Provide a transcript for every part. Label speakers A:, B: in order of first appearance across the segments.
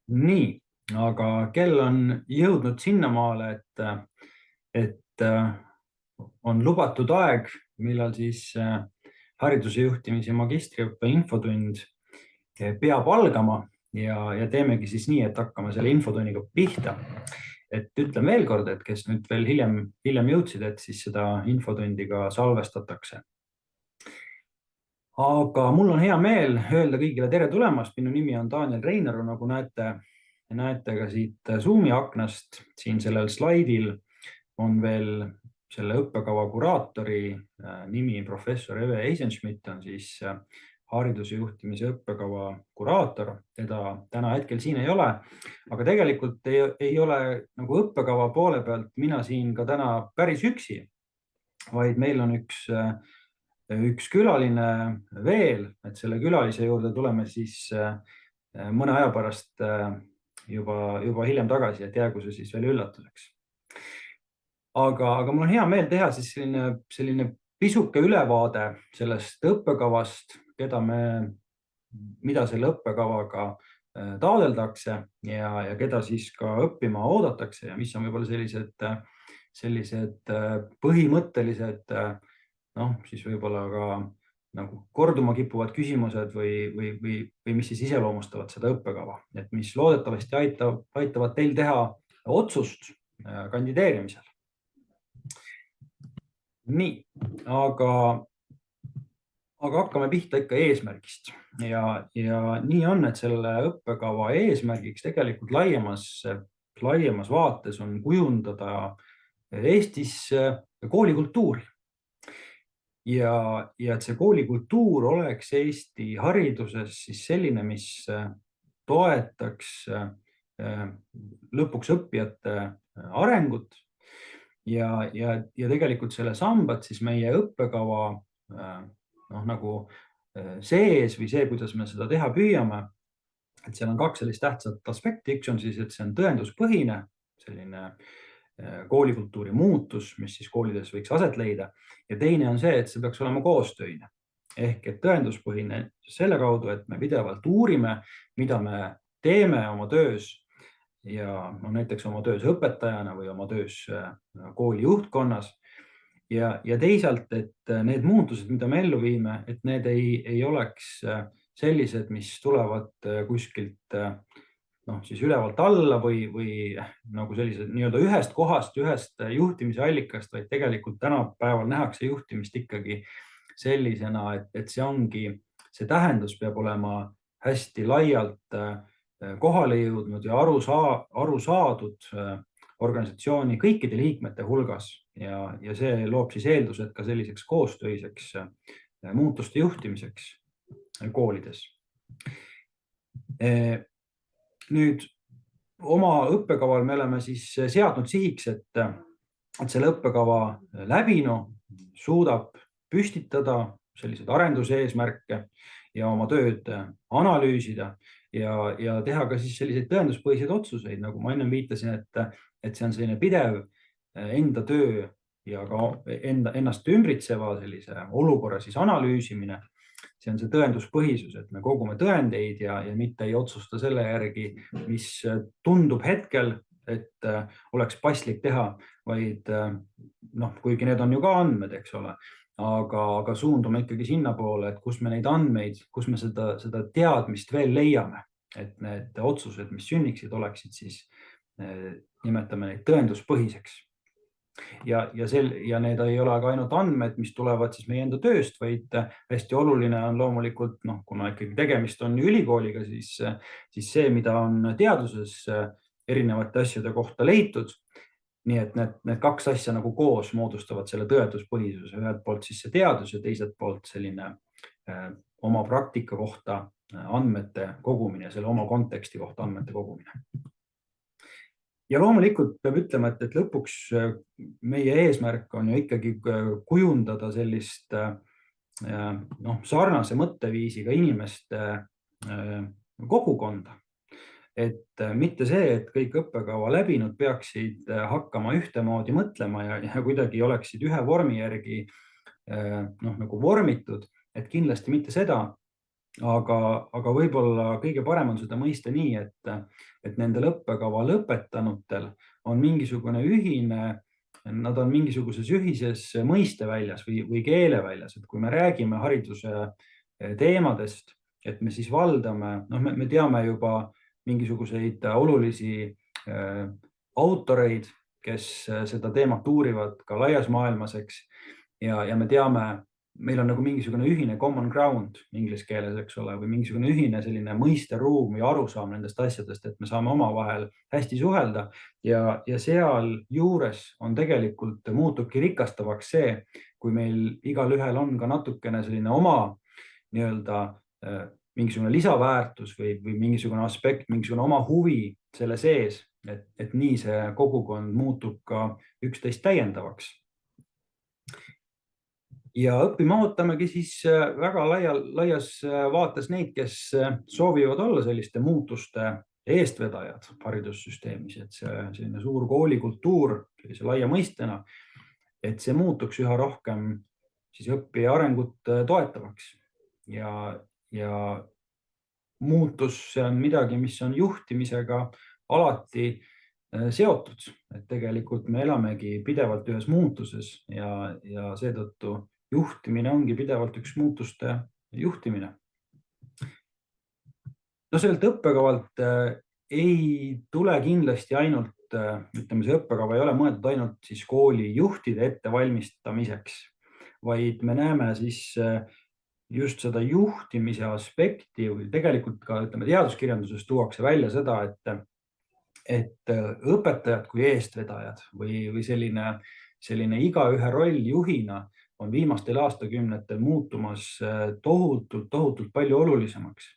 A: Nii, aga kell on jõudnud sinnamaale, et on lubatud aeg, millal siis hariduse juhtimise magistriõppe infotund peab algama ja teemegi siis nii, et hakkame selle infotunniga pihta. Et ütlen veel kord, et kes nüüd veel hiljem jõudsid, et siis seda infotundi ka salvestatakse. Aga mul on hea meel öelda kõigile tere tulemast. Minu nimi on Daniel Reinaru, nagu näete ka siit Zoomi aknast. Siin sellel slaidil on veel selle õppekava kuraatori nimi, professor Eve Eisenschmidt on siis hariduse juhtimise õppekava kuraator. Teda täna hetkel siin ei ole, aga tegelikult ei ole nagu õppekava poole pealt mina siin ka täna päris üksi, vaid meil on üks külaline veel, et selle külalise juurde tuleme siis mõne aja pärast juba hiljem tagasi, et jäägu see siis veel üllatuseks. Aga mul on hea meel teha siis selline pisuke ülevaade sellest õppekavast, mida selle õppekavaga taodeldakse ja keda siis ka õppima oodatakse ja mis on võib-olla sellised põhimõttelised, siis võib-olla ka nagu korduma kippuvad küsimused või mis siis iseloomustavad seda õppekava, et mis loodetavasti aitavad teil teha otsust kandideerimisel. Nii, aga hakkame pihta ikka eesmärgist ja nii on, et selle õppekava eesmärgiks tegelikult laiemas vaates on kujundada Eestis koolikultuuri. Ja et see koolikultuur oleks Eesti hariduses siis selline, mis toetaks lõpuks õppijate arengut ja tegelikult selle sambad siis meie õppekava nagu sees või see, kuidas me seda teha püüame, et seal on kaks sellist tähtsat aspekti. Üks on siis, et see on tõenduspõhine, selline koolikultuuri muutus, mis siis koolides võiks aset leida. Ja teine on see, et see peaks olema koostöine. Ehk et tõenduspõhine selle kaudu, et me pidevalt uurime, mida me teeme oma töös ja näiteks oma töös õpetajana või oma töös kooli juhtkonnas. Ja teisalt, et need muutused, mida me ellu viime, et need ei oleks sellised, mis tulevad kuskilt siis ülevalt alla või nagu sellised nii-öelda ühest kohast, ühest juhtimise allikast, vaid tegelikult tänapäeval nähakse juhtimist ikkagi sellisena, et see tähendus peab olema hästi laialt kohale jõudnud ja aru saadud organisatsiooni kõikide liikmete hulgas ja see loob siis eeldused ka selliseks koostöiseks muutuste juhtimiseks koolides. Nüüd oma õppekaval me oleme siis seadnud sihiks, et selle õppekava läbinu suudab püstitada selliseid arenduseesmärke ja oma tööd analüüsida ja teha ka siis selliseid tõenduspõhiseid otsuseid, nagu ma enne viitasin, et see on selline pidev enda töö ja ka ennast ümbritseva sellise olukorra siis analüüsimine. See on see tõenduspõhisus, et me kogume tõendeid ja mitte ei otsusta selle järgi, mis tundub hetkel, et oleks paslik teha, vaid kuigi need on ju ka andmed, eks ole, aga suundume ikkagi sinna poole, et kus me neid andmeid, kus me seda teadmist veel leiame, et need otsused, mis sünniksid, oleksid siis, nimetame neid tõenduspõhiseks. Ja need ei ole ka ainult andmed, mis tulevad siis meie enda tööst, vaid hästi oluline on loomulikult, kuna ikkagi tegemist on ülikooliga, siis see, mida on teaduses erinevate asjade kohta leitud. Nii et need kaks asja nagu koos moodustavad selle tõenduspõhisuse, ühelt poolt siis see teadus ja teiselt poolt selline oma praktika kohta andmete kogumine, selle oma konteksti kohta andmete kogumine. Ja loomulikult peab ütlema, et lõpuks meie eesmärk on ju ikkagi kujundada sellist sarnase mõtteviisiga inimeste kogukonda. Et mitte see, et kõik õppekava läbinud peaksid hakkama ühtemoodi mõtlema ja kuidagi oleksid ühe vormi järgi nagu vormitud, et kindlasti mitte seda, aga võib-olla kõige parem on seda mõista nii, et nendel õppekava lõpetanutel on mingisugune ühine, nad on mingisuguses ühises mõisteväljas või keeleväljas, et kui me räägime hariduse teemadest, et me siis valdame, me teame juba mingisuguseid olulisi autoreid, kes seda teemat uurivad ka laias maailmas, eks. Ja me teame, meil on nagu mingisugune ühine common ground inglise keeles, eks ole, või mingisugune ühine selline mõisteruum ja arusaam nendest asjadest, et me saame omavahel hästi suhelda ja seal juures on tegelikult muutubki rikastavaks see, kui meil igalühel on ka natukene selline oma nii-öelda mingisugune lisaväärtus või mingisugune aspekt, mingisugune oma huvi selle sees, et nii see kogukond muutub ka üksteist täiendavaks. Ja õppima ootamegi siis väga laias vaates neid, kes soovivad olla selliste muutuste eestvedajad haridussüsteemis, et see selline suur koolikultuur sellise laia mõistena, et see muutuks üha rohkem siis õppija arengut toetavaks ja muutus, see on midagi, mis on juhtimisega alati seotud, et tegelikult me elamegi pidevalt ühes muutuses ja seetõttu juhtimine ongi pidevalt üks muutuste juhtimine. No sellelt õppekavalt ei tule kindlasti ainult, ütleme, see õppekava ei ole mõeldud ainult siis koolijuhtide ettevalmistamiseks, vaid me näeme siis just seda juhtimise aspekti või tegelikult ka, ütleme, teaduskirjanduses tuuakse välja seda, et õpetajad kui eestvedajad või selline igaühe roll juhina on viimastel aastakümnetel muutumas tohutult palju olulisemaks.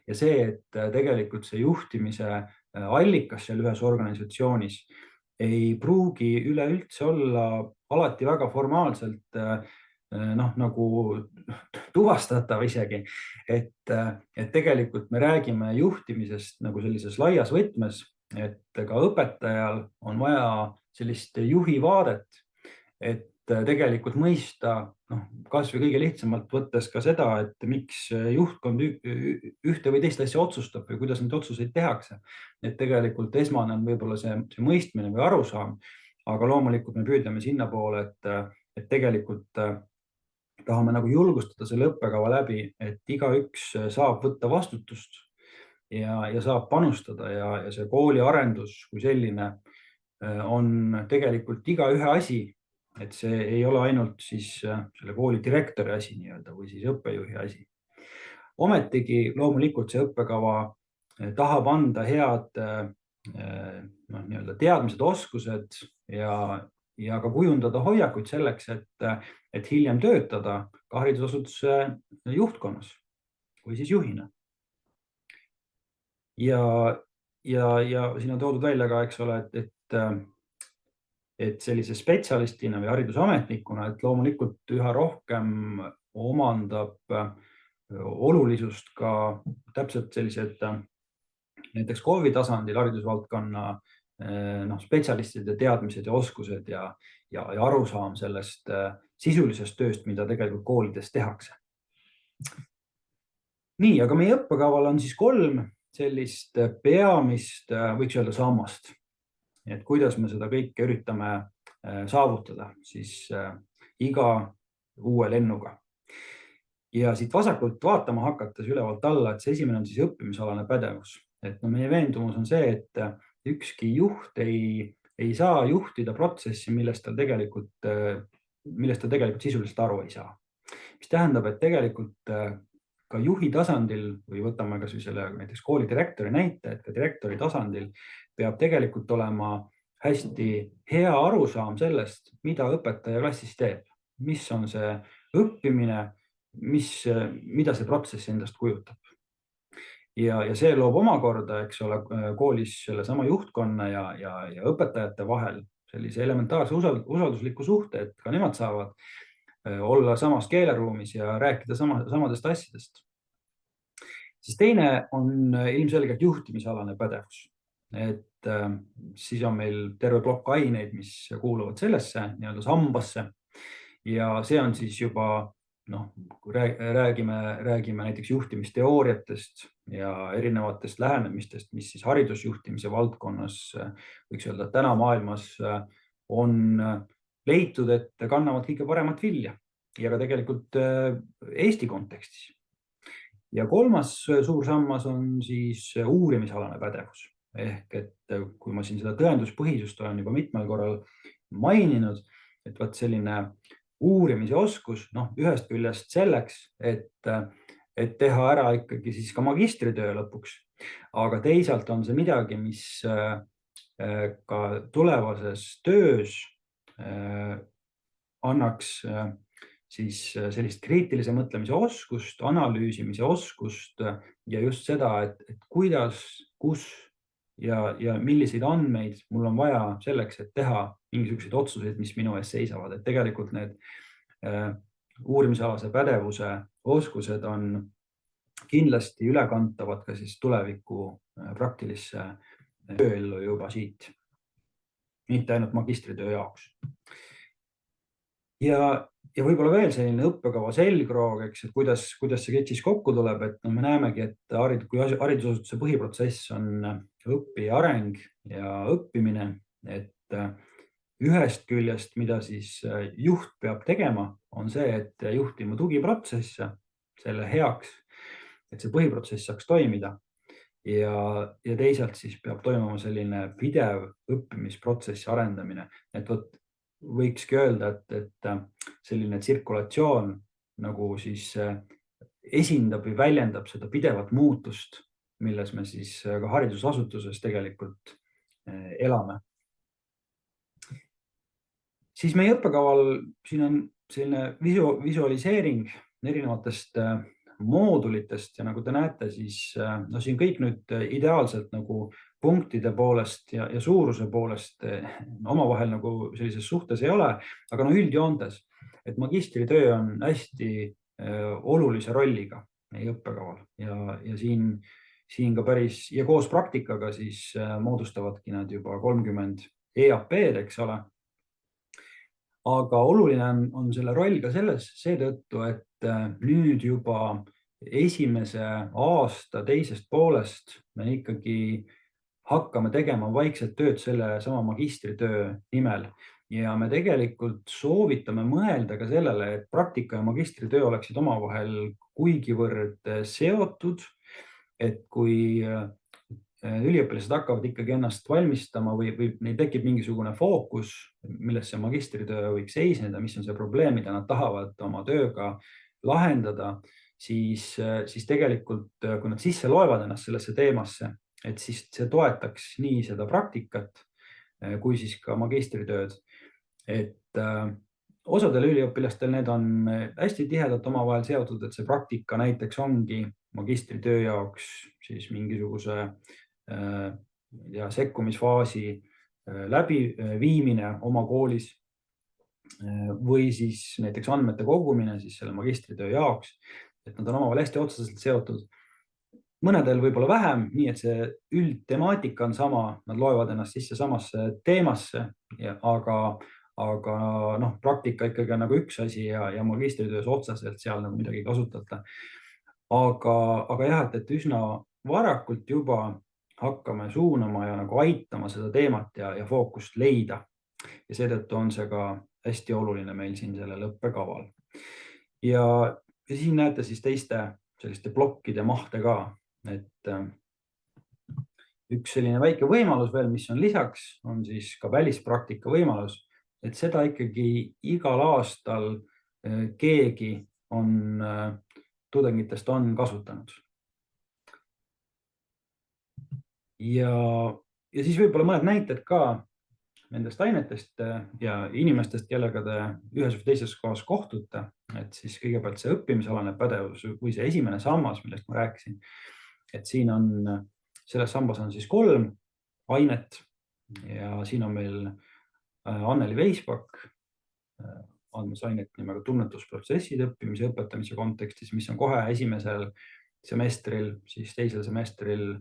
A: Ja see, et tegelikult see juhtimise allikas seal ühes organisatsioonis ei pruugi üleüldse olla alati väga formaalselt nagu tuvastatav isegi, et tegelikult me räägime juhtimisest nagu sellises laias võtmes, et ka õpetajal on vaja sellist juhi vaadet, et tegelikult mõista, kas või kõige lihtsamalt võttes ka seda, et miks juhtkond ühte või teist asja otsustab või kuidas neid otsuseid tehakse. Et tegelikult esmane on võib-olla see mõistmine või arusaam, aga loomulikult me püüdleme sinnapoole, et tegelikult tahame nagu julgustada selle õppekava läbi, et igaüks saab võtta vastutust ja saab panustada ja see kooli arendus kui selline on tegelikult igaühe asi. Et see ei ole ainult siis selle kooli direktori asi nii-öelda või siis õppejuhi asi. Ometigi loomulikult see õppekava tahab anda head nii-öelda teadmised, oskused ja ka kujundada hoiakuid selleks, et hiljem töötada ka haridusasutuse juhtkonnas või siis juhina. Ja siin on toodud välja ka, eks ole, et sellise spetsialistina või haridusametnikuna, et loomulikult üha rohkem omandab olulisust ka täpselt sellised näiteks KOV-i tasandil haridusvaldkonna spetsialistide teadmised ja oskused ja arusaam sellest sisulisest tööst, mida tegelikult koolides tehakse. Nii, aga meie õppekaval on siis 3 sellist peamist, võiks öelda sammast. Et kuidas me seda kõike üritame saavutada siis iga uue lennuga. Ja siit vasakult vaatama hakates ülevalt alla, et see esimene on siis õppimisalane pädevus. Et meie veendumus on see, et ükski juht ei saa juhtida protsessi, millest ta tegelikult sisuliselt aru ei saa. Mis tähendab, et tegelikult ka juhi tasandil või võtame kas või selle näiteks kooli direktori näite, et ka direktori tasandil peab tegelikult olema hästi hea arusaam sellest, mida õpetaja klassis teeb, mis on see õppimine, mida see protsess endast kujutab. Ja see loob omakorda, eks ole, koolis selle sama juhtkonna ja õpetajate vahel sellise elementaarse usaldusliku suhte, et ka nemad saavad olla samas keeleruumis ja rääkida samadest asjadest. Siis teine on ilmselgelt juhtimisalane pädevus. Et siis on meil terve plokk aineid, mis kuuluvad sellesse nii-öelda sambasse ja see on siis juba kui räägime näiteks juhtimisteooriatest ja erinevatest lähenemistest, mis siis haridusjuhtimise valdkonnas võiks öelda, et täna maailmas on leitud, et kannavad kõige paremat vilja ja ka tegelikult Eesti kontekstis. Ja kolmas suur sammas on siis uurimisalane pädevus. Ehk et kui ma siin seda tõenduspõhisust olen juba mitmel korral maininud, et võt selline uurimise oskus, ühest küljest selleks, et teha ära ikkagi siis ka magistritöö lõpuks, aga teisalt on see midagi, mis ka tulevases töös annaks siis sellist kriitilise mõtlemise oskust, analüüsimise oskust ja just seda, et kuidas, kus ja milliseid andmeid mul on vaja selleks, et teha mingisuguseid otsuseid, mis minu ees seisavad. Et tegelikult need uurimisalase pädevuse oskused on kindlasti ülekantavad ka siis tuleviku praktilisse tööellu juba siit, mitte ainult magistritöö jaoks. Ja võib-olla veel selline õppekava selgroog, eks, et kuidas see kõik siis kokku tuleb, et me näemegi, et kui haridusasutuse põhiprotsess on õppija areng ja õppimine, et ühest küljest, mida siis juht peab tegema, on see, et juhtima tugiprotsesse selle heaks, et see põhiprotsess saaks toimida. Ja teisalt siis peab toimuma selline pidev õppimisprotsessi arendamine, et võikski öelda, et selline tsirkulatsioon nagu siis esindab või väljendab seda pidevat muutust, milles me siis ka haridusasutuses tegelikult elame. Siis meie õppekaval siin on selline visualiseering erinevatest moodulitest ja nagu te näete, siis siin kõik nüüd ideaalselt nagu punktide poolest ja suuruse poolest omavahel nagu sellises suhtes ei ole, aga üldjoontes, et magistritöö on hästi olulise rolliga meie õppekaval ja siin ka päris ja koos praktikaga siis moodustavadki nad juba 30 EAP-d, eks ole. Aga oluline on selle roll ka selles seetõttu, et nüüd juba esimese aasta teisest poolest me ikkagi hakkame tegema vaikselt tööd selle sama magistritöö nimel ja me tegelikult soovitame mõelda ka sellele, et praktika ja magistritöö oleksid omavahel kuigivõrd seotud, et kui üliõpilased hakkavad ikkagi ennast valmistama või neil tekib mingisugune fookus, milles see magistritöö võiks seisneda, mis on see probleem, mida nad tahavad oma tööga lahendada, siis tegelikult, kui nad sisse loevad ennast sellesse teemasse, et siis see toetaks nii seda praktikat kui siis ka magistritööd. Et osadel üliõpilastel need on hästi tihedalt omavahel seotud, et see praktika näiteks ongi magistritöö jaoks siis mingisuguse sekkumisfaasi läbiviimine oma koolis või siis näiteks andmete kogumine siis selle magistritöö jaoks, et nad on omavahel hästi otseselt seotud. Mõnedel võib-olla vähem, nii et see üldtemaatika on sama, nad loevad ennast sisse samasse teemasse, aga praktika ikkagi on nagu üks asi ja magistritöös otseselt seal nagu midagi kasutada. Aga jah, et üsna varakult juba hakkame suunama ja nagu aitama seda teemat ja fookust leida. Ja seetõttu on see ka hästi oluline meil siin sellel õppekaval. Ja siin näete siis teiste selliste plokkide mahte ka, et üks selline väike võimalus veel, mis on lisaks, on siis ka välispraktika võimalus, et seda ikkagi igal aastal keegi tudengitest on kasutanud. Ja siis võib-olla mõned näited ka nendest ainetest ja inimestest, kellega te ühes või teises kohas kohtute, et siis kõigepealt see õppimisalane pädevus või see esimene sammas, millest ma rääkisin, et siin on, selles sambas on siis 3 ainet ja siin on meil Anneli Veisbak andmas ainet nimega tunnetusprotsessid õppimise ja õpetamise kontekstis, mis on kohe esimesel semestril, siis teisel semestril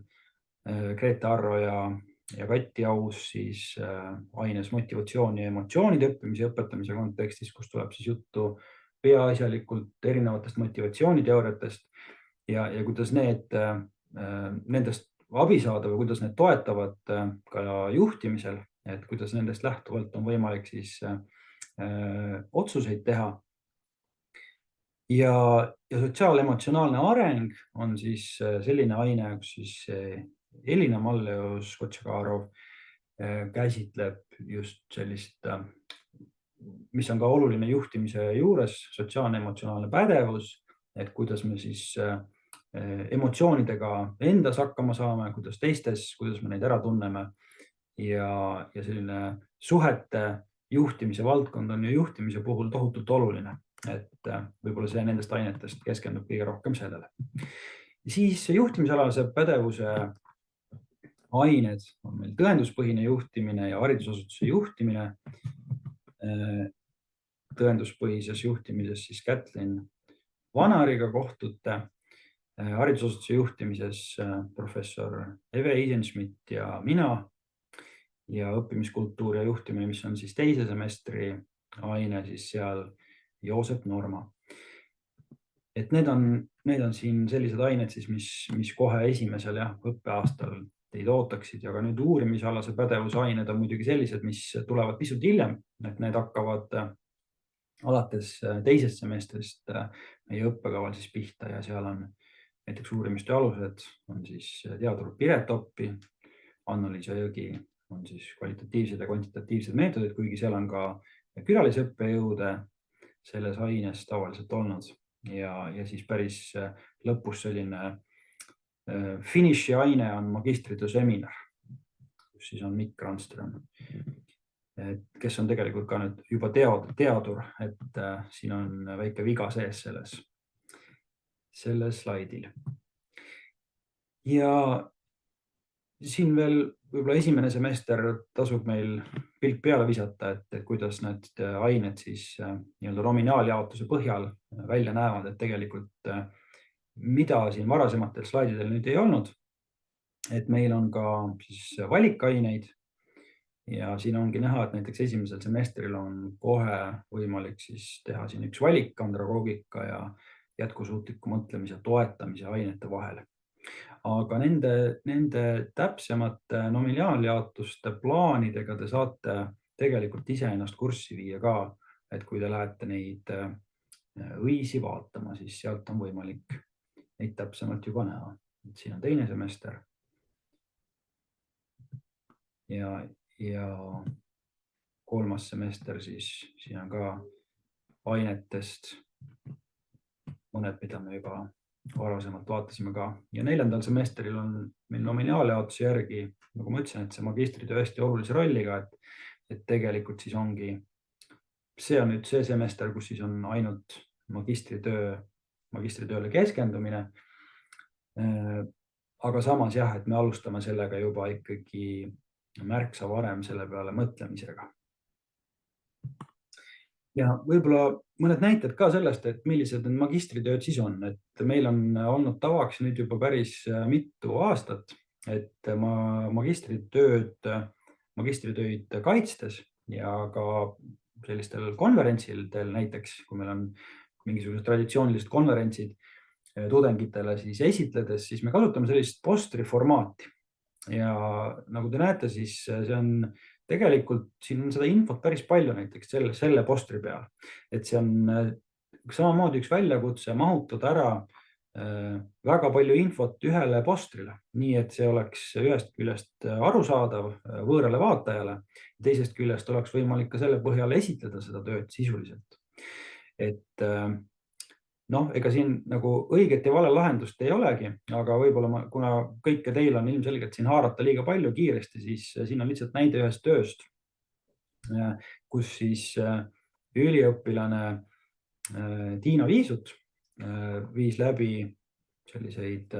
A: Grete Arro ja Kati Aus siis aines motivatsiooni ja emotsioonide õppimise ja õpetamise kontekstis, kus tuleb siis juttu peaasjalikult erinevatest motivatsiooniteooriatest ja kuidas nendest abi saada või kuidas need toetavad ka juhtimisel, et kuidas nendest lähtuvalt on võimalik siis otsuseid teha. Ja sotsiaalemotsionaalne areng on siis selline aine, kus siis Elina Malleus-Kotšakarov käsitleb just sellist, mis on ka oluline juhtimise juures, sotsiaalne-emotsionaalne pädevus, et kuidas me siis emotsioonidega endas hakkama saame, kuidas teistes, kuidas me neid ära tunneme ja selline suhete juhtimise valdkond on ju juhtimise puhul tohutult oluline, et võib-olla see nendest ainetest keskendub kõige rohkem sellele. Siis juhtimisalase pädevuse ained on meil tõenduspõhine juhtimine ja haridusasutuse juhtimine. Tõenduspõhises juhtimises siis Kätlin Vanariga kohtute, haridusasutuse juhtimises professor Eve Eisenschmidt ja mina ja õppimiskultuur ja juhtimine, mis on siis teise semestri aine, siis seal Joosep Norma. Et need on siin sellised ained, siis, mis kohe esimesel õppeaastal teid ootaksid, ja ka nüüd uurimisalase pädevuse ained on muidugi sellised, mis tulevad pisut hiljem, et need hakkavad alates teisest semestrist meie õppekaval siis pihta ja seal on näiteks uurimistöö alused, on siis teadur Piret Oppi, Anna-Liisa Jõgi on siis kvalitatiivsed ja kvantitatiivsed meetodid, kuigi seal on ka külalisõppejõude selles aines tavaliselt olnud ja siis päris lõpus selline finiši aine on magistritöö seminar, kus siis on Mikk Randström, kes on tegelikult ka nüüd juba teadur, et siin on väike viga sees selles slaidil. Ja siin veel võib-olla esimene semester tasub meil pilk peale visata, et kuidas need ained siis nii-öelda nominaaljaotuse põhjal välja näevad, et tegelikult mida siin varasematel slaididel nüüd ei olnud, et meil on ka siis valikaineid ja siin ongi näha, et näiteks esimesel semestril on kohe võimalik siis teha siin üks valik andragoogika ja jätkusuutliku mõtlemise toetamise ainete vahel. Aga nende täpsemate nominaaljaotuste plaanidega te saate tegelikult ise ennast kurssi viia ka, et kui te lähete neid õisi vaatama, siis sealt on võimalik neid täpsemalt juba näha. Et siin on teine semester ja kolmas semester, siis siin on ka ainetest mõned, mida me juba varasemalt vaatasime ka. Ja neljandal semestril on meil nominaaljaotuse järgi, nagu ma ütlesin, et see magistritöö hästi olulise rolliga, et tegelikult siis ongi, see on nüüd see semester, kus siis on ainult magistritööle keskendumine. Aga samas et me alustame sellega juba ikkagi märksa varem selle peale mõtlemisega. Ja võib-olla mõned näited ka sellest, et millised need magistritööd siis on, et meil on olnud tavaks nüüd juba päris mitu aastat, et magistritöid kaitstes ja ka sellistel konverentsidel näiteks, kui meil on mingisugused traditsioonilised konverentsid tudengitele siis esitledes, siis me kasutame sellist postri formaati. Ja nagu te näete, siis see on tegelikult, siin on seda infot päris palju näiteks selle postri peal, et see on samamoodi üks väljakutse mahutada ära väga palju infot ühele postrile, nii et see oleks ühest küljest arusaadav võõrale vaatajale, teisest küljest oleks võimalik ka selle põhjal esitleda seda tööd sisuliselt. Et ega siin nagu õiget ja vale lahendust ei olegi, aga võib-olla kuna kõike teil on ilmselgelt siin haarata liiga palju kiiresti, siis siin on lihtsalt näide ühest tööst, kus siis üliõpilane Tiina Viisut viis läbi selliseid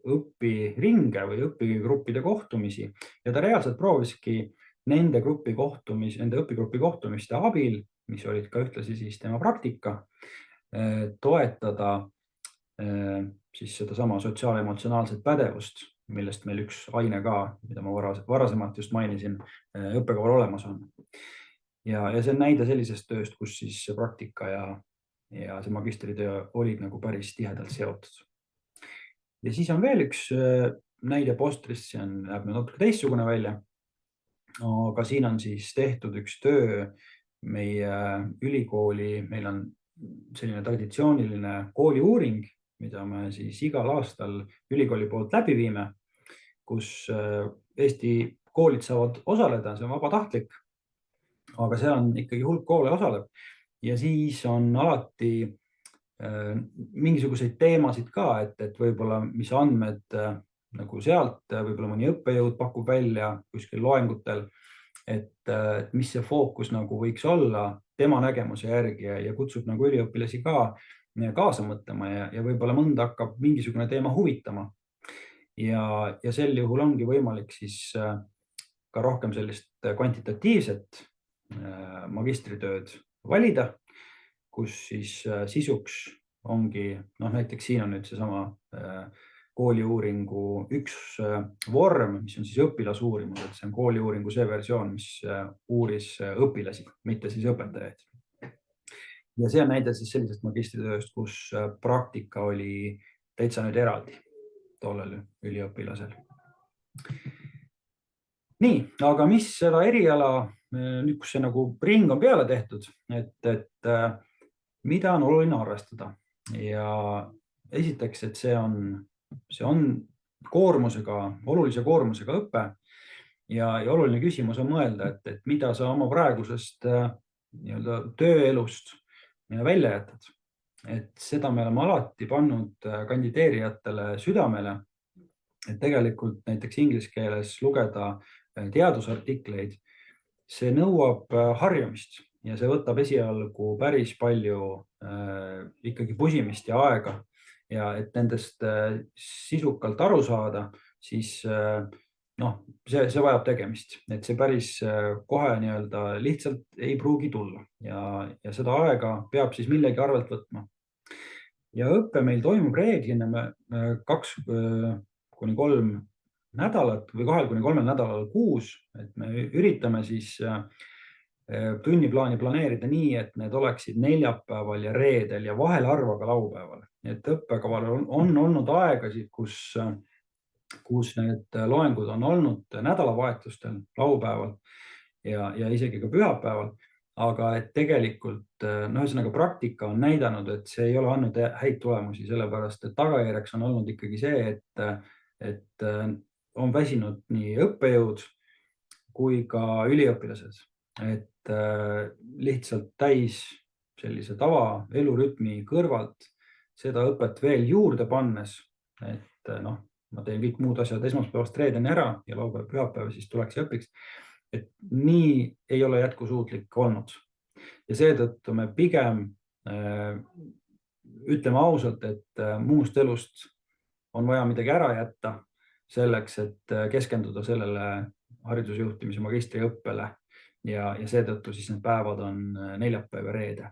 A: õpiringe või õpigruppide kohtumisi ja ta reaalselt prooviski nende õpigrupi kohtumiste abil, mis olid ka ühtlasi siis tema praktika, toetada siis sedasama sotsiaalemotsionaalset pädevust, millest meil üks aine ka, mida ma varasemalt just mainisin, õppekaval olemas on. Ja see on näide sellisest tööst, kus siis praktika ja ja see magistritöö olid nagu päris tihedalt seotud. Ja siis on veel üks näide postrist, see näeb natuke teistsugune välja. Aga siin on siis tehtud üks töö meie ülikooli, meil on selline traditsiooniline kooliuuring, mida me siis igal aastal ülikooli poolt läbi viime, kus Eesti koolid saavad osaleda, see on vabatahtlik, aga see on ikkagi hulk koole osaleb. Ja siis on alati mingisuguseid teemasid ka, et võib-olla mis andmed nagu sealt, võib-olla mõni õppejõud pakub välja kuskil loengutel, et mis see fookus nagu võiks olla tema nägemuse järgi ja kutsub nagu üliõpilasi ka kaasa mõtlema ja võib-olla mõnda hakkab mingisugune teema huvitama. Ja sel juhul ongi võimalik siis ka rohkem sellist kvantitatiivset magistritööd valida, kus siis sisuks ongi, näiteks siin on nüüd seesama kooliuuringu üks vorm, mis on siis õpilasuurimus, et see on kooliuuringu see versioon, mis uuris õpilasi, mitte siis õpetajaid. Ja see on näide siis sellisest magistritööst, kus praktika oli täitsa nüüd eraldi tollel üliõpilasel. Nii, aga mis seda eriala, nüüd kus see nagu ring on peale tehtud, et mida on oluline arvestada ja esiteks, et see on koormusega, olulise koormusega õpe ja oluline küsimus on mõelda, et mida sa oma praegusest tööelust välja jätad. Et seda me oleme alati pannud kandideerijatele südamele, et tegelikult näiteks inglise keeles lugeda teadusartikleid, see nõuab harjumist ja see võtab esialgu päris palju ikkagi pusimist ja aega ja et nendest sisukalt aru saada, siis see vajab tegemist, et see päris kohe lihtsalt ei pruugi tulla ja seda aega peab siis millegi arvelt võtma. Ja õppe meil toimub reeglina 2 kuni 3 nädalat või 2 kuni 3 nädalal kuus, et me üritame siis tunniplaani planeerida nii, et need oleksid neljapäeval ja reedel ja vahel harva ka laupäeval. Et õppekaval on olnud aegasid, kus need loengud on olnud nädalavahetustel, laupäeval ja isegi ka pühapäeval. Aga et tegelikult ühesõnaga praktika on näidanud, et see ei ole andnud häid tulemusi, sellepärast et tagajärjeks on olnud ikkagi see, et on väsinud nii õppejõud kui ka üliõpilased. Et lihtsalt täis sellise tava elurütmi kõrvalt seda õpet veel juurde pannes, et ma teen kõik muud asjad esmaspäevast reedeni ära ja laupäev, pühapäev siis tuleks ja õpiks. Et nii ei ole jätkusuutlik olnud. Ja seetõttu me pigem ütleme ausalt, et muust elust on vaja midagi ära jätta selleks, et keskenduda sellele haridusjuhtimise magistriõppele ja seetõttu siis need päevad on neljapäev ja reede.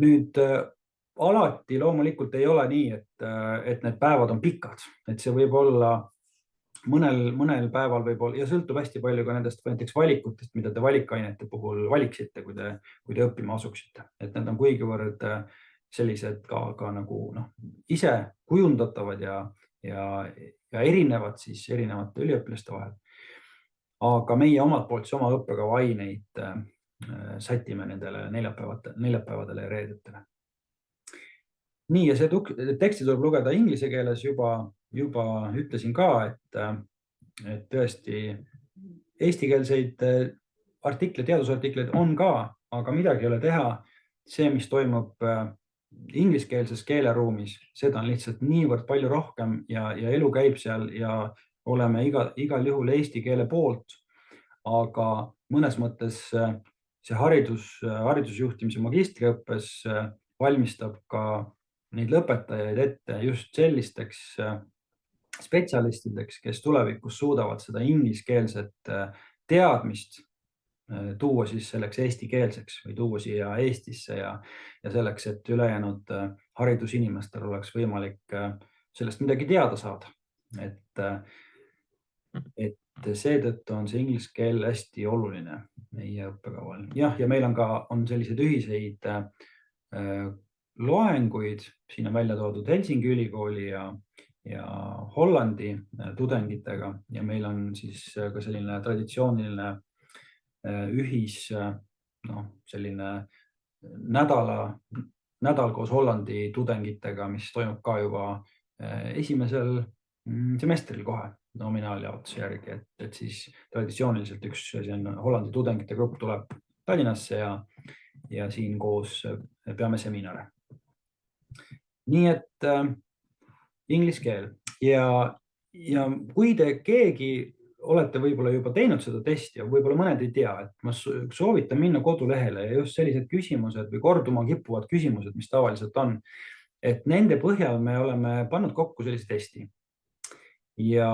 A: Nüüd alati loomulikult ei ole nii, et need päevad on pikad, et see võib olla mõnel päeval võib-olla ja sõltub hästi palju ka nendest näiteks valikutest, mida te valikainete puhul valiksite, kui te õppima asuksite. Et need on kuigivõrd sellised ka nagu ise kujundatavad ja erinevad siis erinevate üliõpilaste vahel. Aga meie omalt poolt oma õppekava aineid sätime nendele neljapäevadele ja reedetele. Nii, ja see teksti tuleb lugeda inglise keeles juba ütlesin ka, et tõesti eestikeelseid artikleid, teadusartikleid on ka, aga midagi ei ole teha. See, mis toimub ingliskeelses keeleruumis, seda on lihtsalt niivõrd palju rohkem ja elu käib seal ja oleme igal juhul eesti keele poolt. Aga mõnes mõttes see haridusjuhtimise magistriõppes valmistab ka neid lõpetajaid ette just sellisteks spetsialistideks, kes tulevikus suudavad seda ingliskeelset teadmist tuua siis selleks eestikeelseks või tuua siia Eestisse ja selleks, et ülejäänud haridusinimestel oleks võimalik sellest midagi teada saada. Et seetõttu on see inglise keel hästi oluline meie õppekaval. Ja meil on selliseid ühiseid loenguid, siin on välja toodud Helsingi ülikooli ja Hollandi tudengitega ja meil on siis ka selline traditsiooniline selline nädal koos Hollandi tudengitega, mis toimub ka juba esimesel semestril kohe nominaaljaotuse järgi, et siis traditsiooniliselt üks Hollandi tudengite grupp tuleb Tallinnasse ja siin koos peame seminare. Nii et inglise keel ja kui te keegi olete võib-olla juba teinud seda testi ja võib-olla mõned ei tea, et ma soovitan minna kodulehele ja just sellised küsimused või korduma kippuvad küsimused, mis tavaliselt on, et nende põhjal me oleme pannud kokku sellise testi ja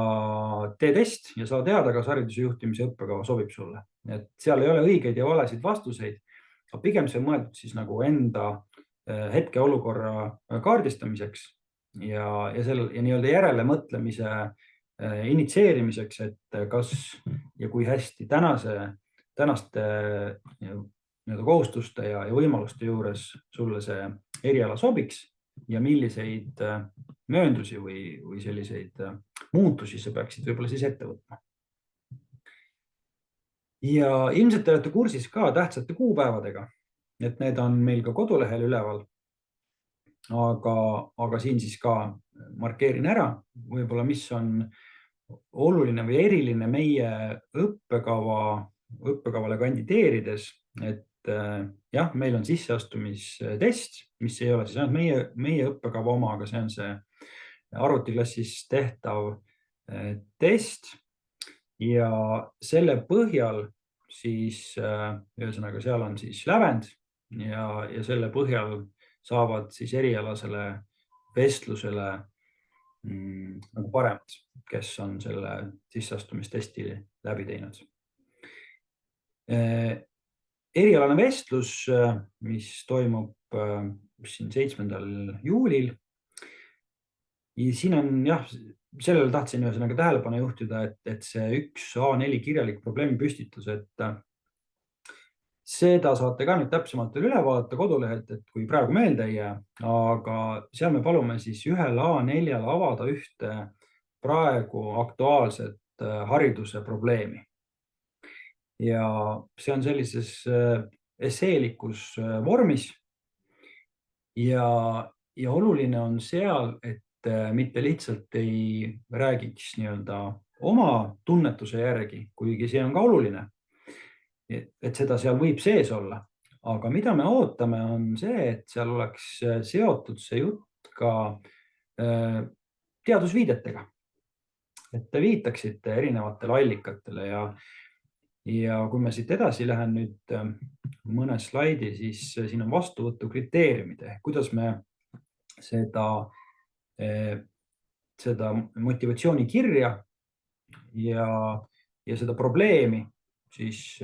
A: tee test ja saa teada, kas hariduse juhtimise õppekava sobib sulle. Et seal ei ole õigeid ja valesid vastuseid, aga pigem see on mõeldud siis nagu enda hetkeolukorra kaardistamiseks ja nii-öelda järelemõtlemise initsieerimiseks, et kas ja kui hästi tänaste kohustuste ja võimaluste juures sulle see eriala sobiks ja milliseid mööndusi või selliseid muutusi sa peaksid võib-olla siis ette võtma. Ja ilmselt te olete kursis ka tähtsate kuupäevadega, et need on meil ka kodulehel üleval. Aga siin siis ka markeerin ära võib-olla, mis on oluline või eriline meie õppekavale kandideerides, et jah, meil on sisseastumistest, mis ei ole siis ainult meie õppekava oma, aga see on see arvutiklassis tehtav test ja selle põhjal siis ühesõnaga seal on siis lävend ja selle põhjal saavad siis erialasele vestlusele nagu paremad, kes on selle sisseastumistesti läbi teinud. Erialane vestlus, mis toimub siin 7. juulil. Ja siin on jah, sellele tahtsin ühesõnaga tähelepanu juhtida, et see üks A4 kirjalik probleemi püstitus, et seda saate ka nüüd täpsemalt üle vaadata kodulehelt, et kui praegu meelde ei jää, aga seal me palume siis ühel A4-l avada ühte praegu aktuaalset hariduse probleemi. Ja see on sellises esseelikus vormis ja oluline on seal, et mitte lihtsalt ei räägiks nii-öelda oma tunnetuse järgi, kuigi see on ka oluline. Et seda seal võib sees olla, aga mida me ootame on see, et seal oleks seotud see jutt ka teadusviidetega, et te viitaksite erinevatele allikatele ja kui me siit edasi lähen nüüd mõne slaidi, siis siin on vastuvõtu kriteeriumid, kuidas me seda motivatsioonikirja ja seda probleemi siis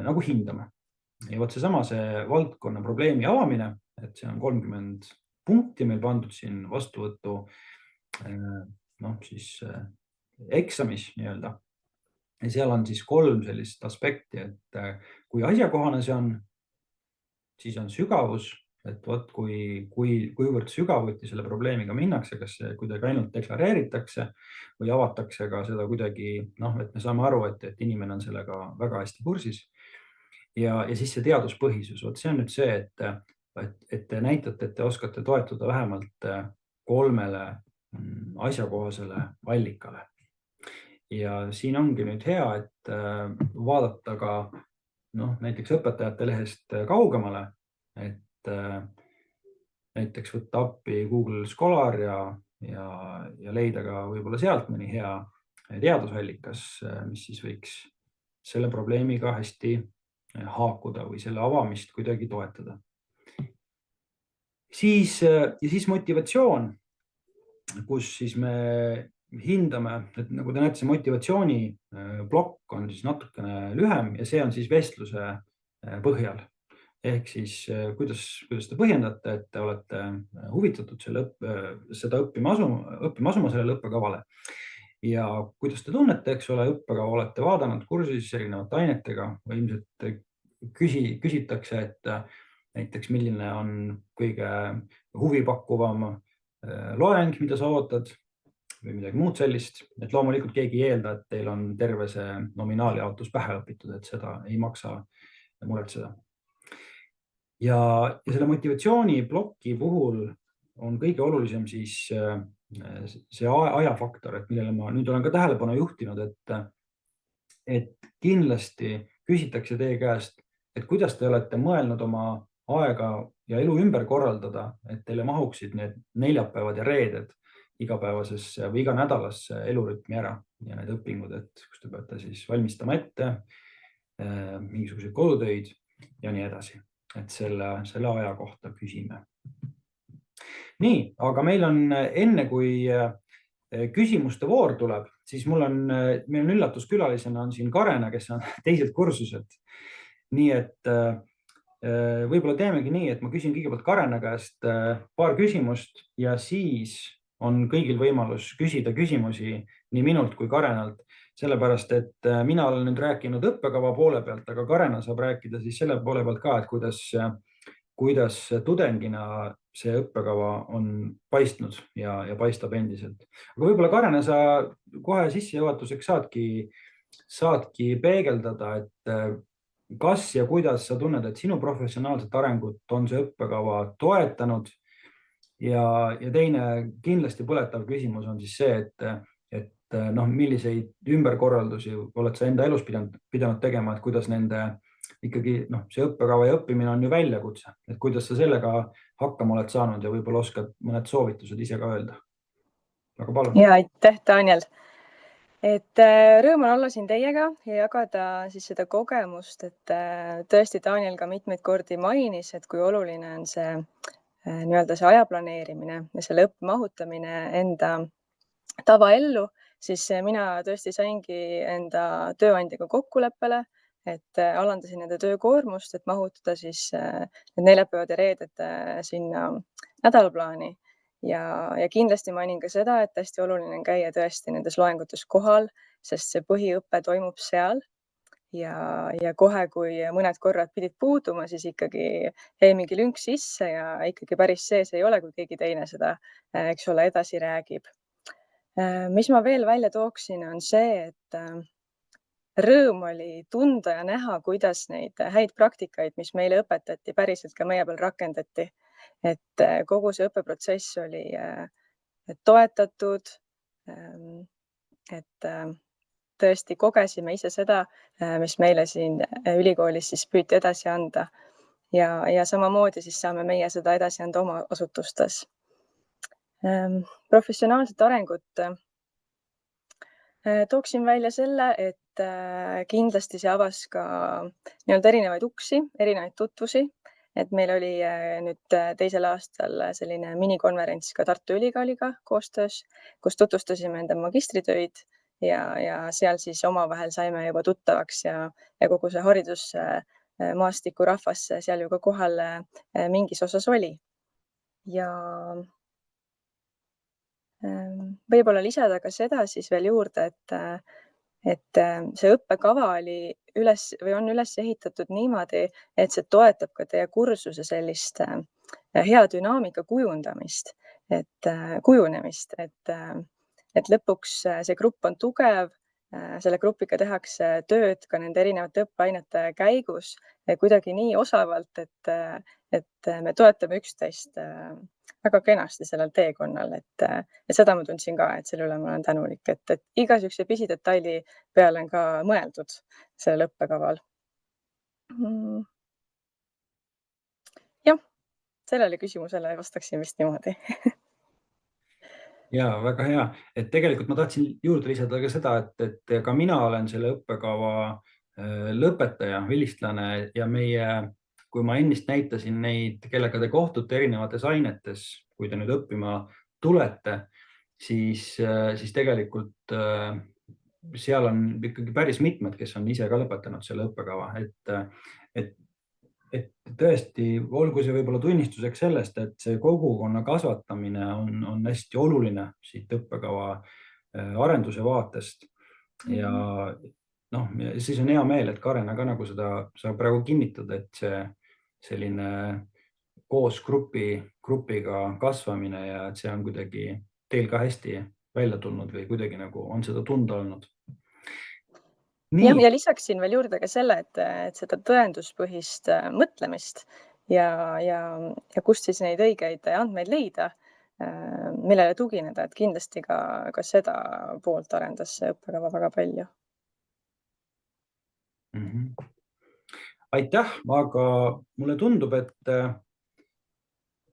A: nagu hindame. Ja võt see valdkonna probleemi avamine, et see on 30 punkti meil pandud siin vastuvõtu siis eksamis nii-öelda. Ja seal on siis 3 sellist aspekti, et kui asjakohane see on, siis on sügavus, et võt kuivõrd sügavuti selle probleemiga minnakse, kas see kuidagi ainult deklareeritakse või avatakse ka seda kuidagi, et me saame aru, et inimene on sellega väga hästi kursis. Ja siis see teaduspõhisus, see on nüüd see, et te näitate, et te oskate toetuda vähemalt 3 asjakohasele allikale. Ja siin ongi nüüd hea, et vaadata ka näiteks õpetajate lehest kaugemale, et näiteks võtta appi Google Scholar ja leida ka võib-olla sealt mõni hea teadusallikas, mis siis võiks selle probleemiga hästi haakuda või selle avamist kuidagi toetada. Siis motivatsioon, kus siis me hindame, et nagu te näete, see motivatsiooni plokk on siis natukene lühem ja see on siis vestluse põhjal. Ehk siis kuidas te põhjendate, et te olete huvitatud seda õppima asuma sellele õppekavale ja kuidas te tunnete, eks ole, õppekava olete vaadanud kursis erinevate ainetega või ilmselt küsitakse, näiteks milline on kõige huvipakkuvam loeng, mida sa ootad või midagi muud sellist. Et loomulikult keegi ei eelda, et teil on terve see nominaaljaotus pähe õpitud, et seda ei maksa muretseda. Ja selle motivatsiooni ploki puhul on kõige olulisem siis see ajafaktor, et millele ma nüüd olen ka tähelepanu juhtinud, et kindlasti küsitakse teie käest, et kuidas te olete mõelnud oma aega ja elu ümber korraldada, et teile mahuksid need neljapäevad ja reeded igapäevasesse või iganädalasse elurütmi ära ja need õpingud, et kus te peate siis valmistama ette mingisuguseid kodutöid ja nii edasi. Et selle aja kohta küsime. Nii, aga meil on enne, kui küsimuste voor tuleb, siis meil on üllatuskülalisena on siin Karena, kes on teiselt kursuselt. Nii et võib-olla teemegi nii, et ma küsin kõigepealt Karena käest paar küsimust ja siis on kõigil võimalus küsida küsimusi nii minult kui Karenalt, sellepärast et mina olen nüüd rääkinud õppekava poole pealt, aga Karena saab rääkida siis selle poole pealt ka, et kuidas tudengina see õppekava on paistnud ja paistab endiselt. Aga võib-olla Karena, sa kohe sissejuhatuseks saadki peegeldada, et kas ja kuidas sa tunned, et sinu professionaalset arengut on see õppekava toetanud? Ja teine kindlasti põletav küsimus on siis see, et milliseid ümberkorraldusi oled sa enda elus pidanud tegema, et kuidas nende ikkagi see õppekava ja õppimine on ju väljakutse, et kuidas sa sellega hakkama oled saanud ja võib-olla oskad mõned soovitused ise ka öelda. Aga palun.
B: Ja aitäh, Daniel. Et rõõm on olla siin teiega ja jagada siis seda kogemust, et tõesti Daniel ka mitmeid kordi mainis, et kui oluline on see nii-öelda see aja planeerimine ja selle õppe mahutamine enda tavaellu, siis mina tõesti saingi enda tööandjaga kokkuleppele, et alandasin nende töökoormust, et mahutada siis need neljapäevad ja reeded sinna nädalaplaani. Ja kindlasti mainin ka seda, et hästi oluline on käia tõesti nendes loengutes kohal, sest see põhiõpe toimub seal. Ja kohe, kui mõned korrad pidid puuduma, siis ikkagi jäi mingi lünk sisse ja ikkagi päris sees ei ole, kui keegi teine seda, eks ole, edasi räägib. Mis ma veel välja tooksin, on see, et rõõm oli tunda ja näha, kuidas neid häid praktikaid, mis meile õpetati, päriselt ka meie peal rakendati. Et kogu see õppeprotsess oli toetatud, et tõesti kogesime ise seda, mis meile siin ülikoolis siis püüti edasi anda. Ja samamoodi siis saame meie seda edasi anda oma asutustes. Professionaalset arengut tooksin välja selle, et kindlasti see avas ka nii-öelda erinevaid uksi, erinevaid tutvusi. Et meil oli nüüd teisel aastal selline minikonverents ka Tartu Ülikooliga koostöös, kus tutvustasime enda magistritöid ja seal siis omavahel saime juba tuttavaks ja kogu see haridusmaastiku rahvas seal ju ka kohal mingis osas oli. Ja võib-olla lisada ka seda siis veel juurde, et see õppekava on üles ehitatud niimoodi, et see toetab ka teie kursuse sellist hea dünaamika kujunemist, et lõpuks see grupp on tugev, selle grupiga tehakse tööd ka nende erinevate õppeainete käigus kuidagi nii osavalt, et me toetame üksteist väga kenasti sellel teekonnal, et seda ma tundsin ka, et selle üle ma olen tänulik, et iga niisuguse pisidetaili peale on ka mõeldud sellel õppekaval. Jah, sellele küsimusele vastaksin vist niimoodi.
A: Ja väga hea, et tegelikult ma tahtsin juurde lisada ka seda, et ka mina olen selle õppekava lõpetaja, vilistlane ja kui ma ennist näitasin neid, kellega te kohtute erinevates ainetes, kui te nüüd õppima tulete, siis tegelikult seal on ikkagi päris mitmed, kes on ise ka lõpetanud selle õppekava, et tõesti, olgu see võib-olla tunnistuseks sellest, et see kogukonna kasvatamine on hästi oluline siit õppekava arenduse vaatest. Ja siis on hea meel, et Karena ka nagu seda saab praegu kinnitada, et selline koos grupiga kasvamine ja et see on kuidagi teil ka hästi välja tulnud või kuidagi nagu on seda tunda olnud.
B: Jah,
A: Nii.
B: ja lisaksin veel juurde ka selle, et seda tõenduspõhist mõtlemist ja kust siis neid õigeid andmeid leida, millele tugineda, et kindlasti ka seda poolt arendas see õppekava väga palju.
A: Aitäh, aga mulle tundub, et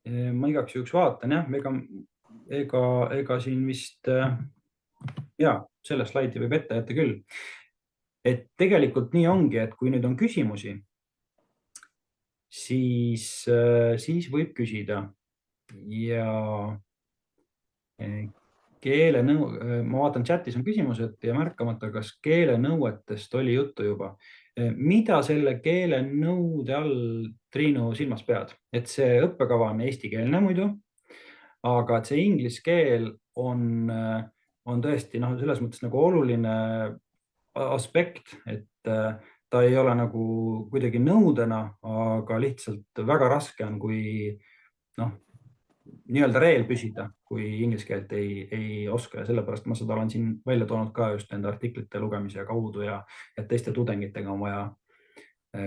A: ma igaks juhuks vaatan, jah, ega siin vist selle slaidi võib ette jätta küll. Et tegelikult nii ongi, et kui nüüd on küsimusi, siis võib küsida ja ma vaatan chatis on küsimused ja märkamata, kas keelenõuetest oli juttu juba. Mida selle keelenõude all, Triinu, silmas pead? Et see õppekava on eestikeelne muidu, aga et see inglise keel on tõesti selles mõttes nagu oluline aspekt, et ta ei ole nagu kuidagi nõudena, aga lihtsalt väga raske on, kui nii-öelda reel püsida, kui inglise keelt ei oska ja sellepärast ma seda olen siin välja toonud ka just nende artiklite lugemise kaudu ja teiste tudengitega on vaja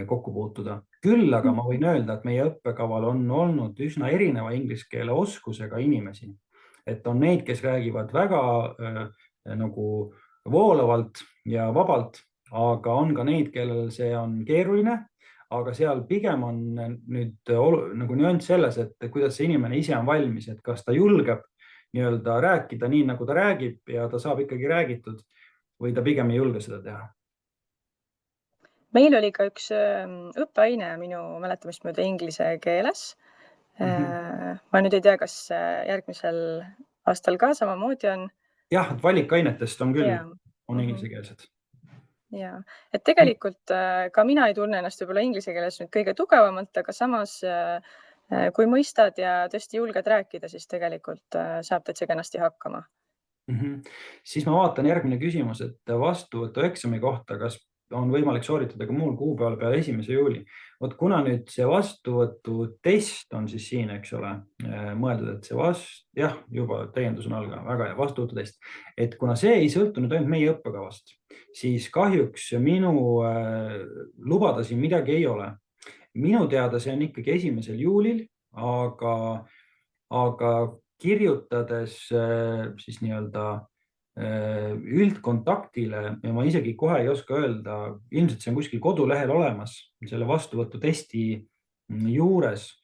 A: kokku puutuda. Küll aga ma võin öelda, et meie õppekaval on olnud üsna erineva inglise keele oskusega inimesi. Et on neid, kes räägivad väga nagu voolavalt ja vabalt, aga on ka neid, kellel see on keeruline. Aga seal pigem on nüüd nagu nüanss selles, et kuidas see inimene ise on valmis, et kas ta julgeb nii-öelda rääkida nii, nagu ta räägib ja ta saab ikkagi räägitud või ta pigem ei julge seda teha.
B: Meil oli ka üks õppeaine minu mäletamist mööda inglise keeles. Ma nüüd ei tea, kas järgmisel aastal ka samamoodi on.
A: Jah, et valikainetest on küll, on inglisekeelsed.
B: Ja, et tegelikult ka mina ei tunne ennast võib-olla inglise keeles nüüd kõige tugevamalt, aga samas kui mõistad ja tõesti julged rääkida, siis tegelikult saab täitsa kenasti hakkama.
A: Siis ma vaatan järgmine küsimus, et vastuvõtu eksami kohta, kas on võimalik sooritada ka muul kuupäeval peale 1. juuli. Vot kuna nüüd see vastuvõtu test on siis siin, eks ole, mõeldud, et see juba täiendus on all ka, väga hea vastuvõtu test. Et kuna see ei sõltu nüüd ainult meie õppekavast, siis kahjuks minu lubada siin midagi ei ole. Minu teada see on ikkagi 1. juulil, aga kirjutades siis nii-öelda üldkontaktile ja ma isegi kohe ei oska öelda, ilmselt see on kuskil kodulehel olemas selle vastuvõtutesti juures,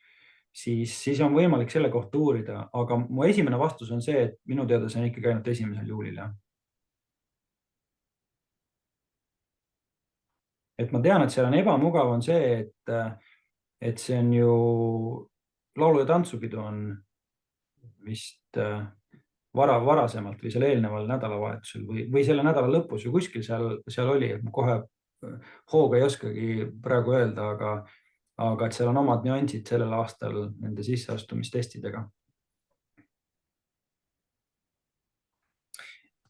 A: siis on võimalik selle kohta uurida, aga mu esimene vastus on see, et minu teada see on ikkagi ainult 1. juulil. Et ma tean, et seal on ebamugav on see, et see on ju laulu- ja tantsupidu on vist varasemalt või selle eelneval nädalavahetusel või selle nädala lõpus ju kuskil seal oli, et ma kohe hooga ei oskagi praegu öelda, aga et seal on omad nüansid sellel aastal nende sisseastumistestidega.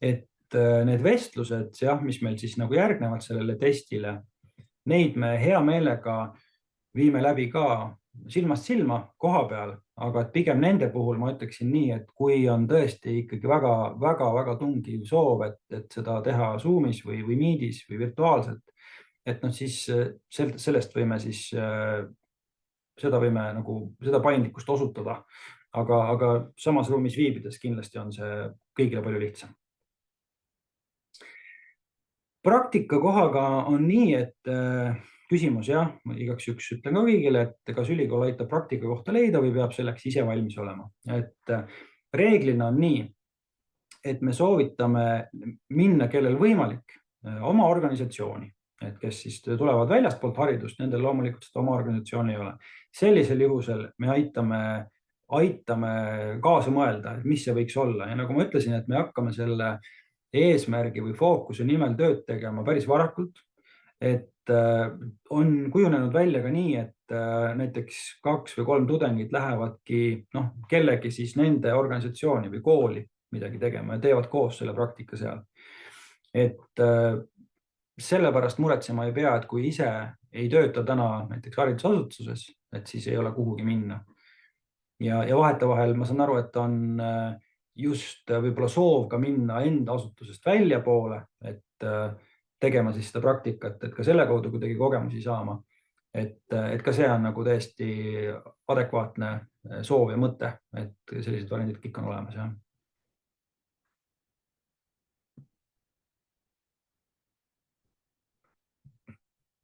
A: Et need vestlused, mis meil siis nagu järgnevad sellele testile, neid me hea meelega viime läbi ka silmast silma koha peal, aga et pigem nende puhul ma ütleksin nii, et kui on tõesti ikkagi väga tungiv soov, et seda teha Zoomis või Meetis või virtuaalselt, et siis sellest võime siis, seda võime nagu seda paindlikkust osutada, aga samas ruumis viibides kindlasti on see kõigile palju lihtsam. Praktika kohaga on nii, et küsimus, ma igaks juhuks ütlen ka kõigile, et kas ülikool aitab praktika kohta leida või peab selleks ise valmis olema. Et reeglina on nii, et me soovitame minna, kellel võimalik, oma organisatsiooni, et kes siis tulevad väljastpoolt haridust, nendel loomulikult seda oma organisatsiooni ei ole. Sellisel juhusel me aitame kaasa mõelda, mis see võiks olla. Ja nagu ma ütlesin, et me hakkame selle eesmärgi või fookuse nimel tööd tegema päris varakult, et on kujunenud välja ka nii, et näiteks 2 või 3 tudengit lähevadki kellegi siis nende organisatsiooni või kooli midagi tegema ja teevad koos selle praktika seal. Et sellepärast muretsema ei pea, et kui ise ei tööta täna näiteks haridusasutuses, et siis ei ole kuhugi minna. Ja vahetevahel ma saan aru, et on just võib-olla soov ka minna enda asutusest välja poole, et tegema siis seda praktikat, et ka selle kaudu kuidagi kogemusi saama. Et ka see on nagu täiesti adekvaatne soov ja mõte, et sellised variandid kõik on olemas. Jah.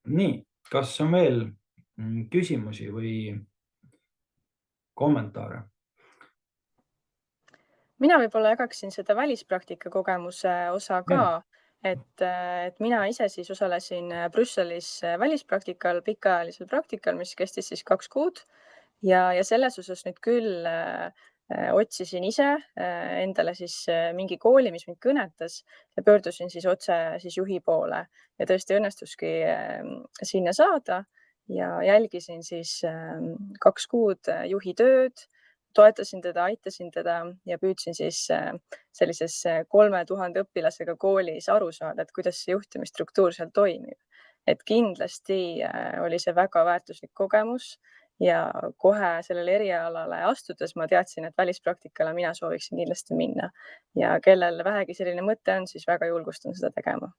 A: Nii, kas on veel küsimusi või kommentaare?
B: Mina võib-olla jagaksin seda välispraktika kogemuse osa ka, et mina ise siis osalesin Brüsselis välispraktikal, pikaajalisel praktikal, mis kestis siis 2 kuud ja selles osas nüüd küll otsisin ise endale siis mingi kooli, mis mind kõnetas ja pöördusin siis otse siis juhi poole ja tõesti õnnestuski sinna saada ja jälgisin siis 2 kuud juhi tööd, toetasin teda, aitasin teda ja püüdsin siis sellises 3000 õpilasega koolis aru saada, et kuidas see juhtimisstruktuur seal toimib. Et kindlasti oli see väga väärtuslik kogemus ja kohe sellele erialale astudes ma teadsin, et välispraktikale mina sooviksin kindlasti minna ja kellel vähegi selline mõte on, siis väga julgustan seda tegema.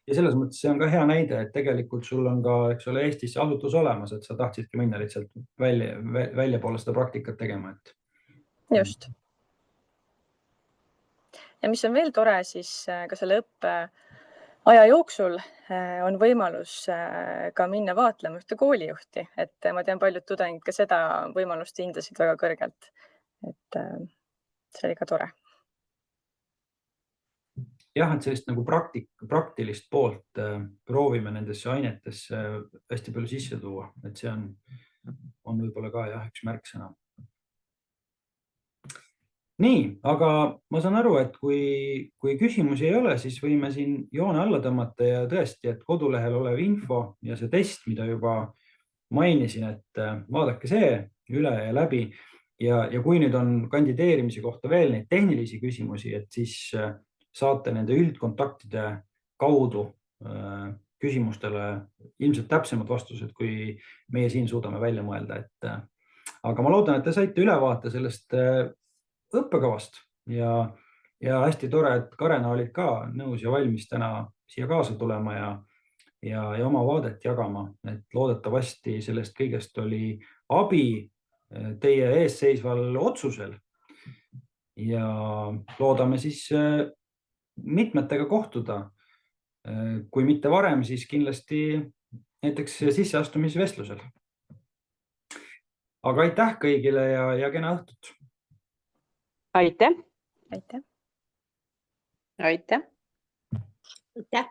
A: Ja selles mõttes see on ka hea näide, et tegelikult sul on ka, eks ole, Eestis asutus olemas, et sa tahtsidki minna lihtsalt välja poole seda praktikat tegema.
B: Just. Ja mis on veel tore, siis ka selle õppe aja jooksul on võimalus ka minna vaatlema ühte koolijuhti, et ma tean, paljud tudengid ka seda võimalust hindasid väga kõrgelt. Et see oli ka tore.
A: Jah, et sellist nagu praktilist poolt proovime nendesse ainetesse hästi palju sisse tuua, et see on võib-olla ka jah, üks märksõna. Nii, aga ma saan aru, et kui küsimusi ei ole, siis võime siin joone alla tõmmata ja tõesti, et kodulehel olev info ja see test, mida juba mainisin, et vaadake see üle ja läbi ja kui nüüd on kandideerimise kohta veel neid tehnilisi küsimusi, et siis saate nende üldkontaktide kaudu küsimustele ilmselt täpsemad vastused, kui meie siin suudame välja mõelda. Aga ma loodan, et te saite ülevaate sellest õppekavast ja hästi tore, et Karena olid ka nõus ja valmis täna siia kaasa tulema ja oma vaadet jagama, et loodetavasti sellest kõigest oli abi teie eesseisval otsusel ja loodame siis mitmetega kohtuda. Kui mitte varem, siis kindlasti näiteks sisseastumisvestlusel. Aga aitäh kõigile ja kena õhtut!
C: Aitäh!
B: Aitäh!
C: Aitäh!
D: Aitäh!